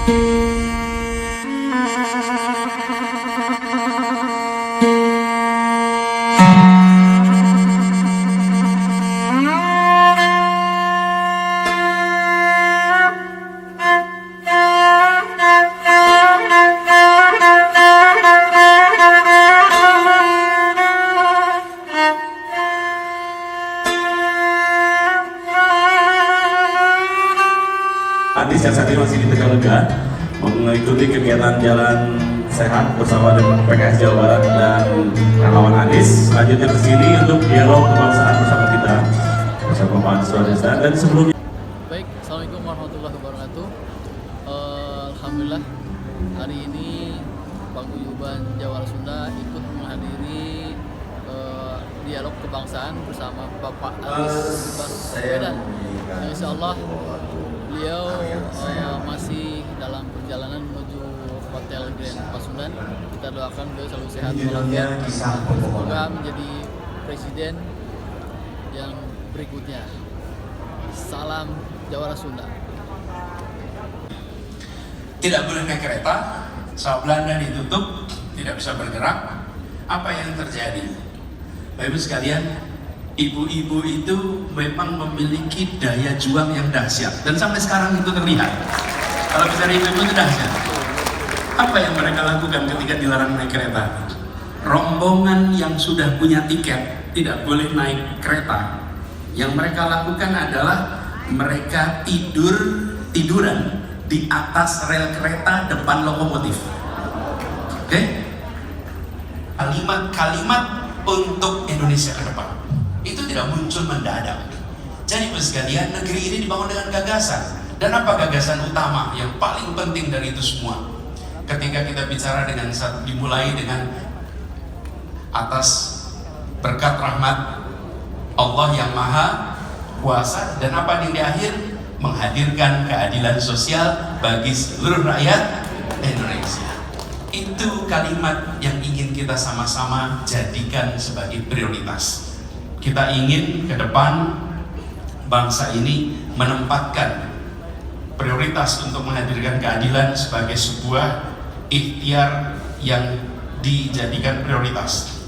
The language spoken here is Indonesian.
Adis yang saat ini masih di Tegalega mengikuti kegiatan jalan sehat bersama dengan PKS Jawa Barat dan relawan Adis. Selanjutnya ke sini untuk dialog kebangsaan bersama kita bersama Pak Swadesa dan sebelumnya. Baik, Assalamualaikum warahmatullahi wabarakatuh. Alhamdulillah hari ini Paguyuban Jawara Sunda ikut menghadiri dialog kebangsaan bersama Bapak Anies Baswedan. Insya Allah beliau masih dalam perjalanan menuju Hotel Grand Pasundan. Kita doakan beliau selalu sehat walafiat. Semoga menjadi presiden yang berikutnya. Salam Jawara Sunda. Tidak boleh naik kereta, saat Belanda ditutup, tidak bisa bergerak. Apa yang terjadi? Bapak Ibu sekalian, ibu-ibu itu memang memiliki daya juang yang dahsyat dan sampai sekarang itu terlihat. Kalau bicara ibu-ibu itu dahsyat. Apa yang mereka lakukan ketika dilarang naik kereta? Rombongan yang sudah punya tiket tidak boleh naik kereta. Yang mereka lakukan adalah mereka tiduran di atas rel kereta depan lokomotif. Oke? Kalimat untuk Indonesia ke depan itu tidak muncul mendadak. Jadi sekalian, negeri ini dibangun dengan gagasan. Dan apa gagasan utama yang paling penting dari itu semua? Ketika kita bicara dimulai dengan atas berkat rahmat Allah yang Maha Kuasa, dan apa yang di akhir? Menghadirkan keadilan sosial bagi seluruh rakyat Indonesia. Itu kalimat yang ingin kita sama-sama jadikan sebagai prioritas. Kita ingin ke depan bangsa ini menempatkan prioritas untuk menghadirkan keadilan sebagai sebuah ikhtiar yang dijadikan prioritas.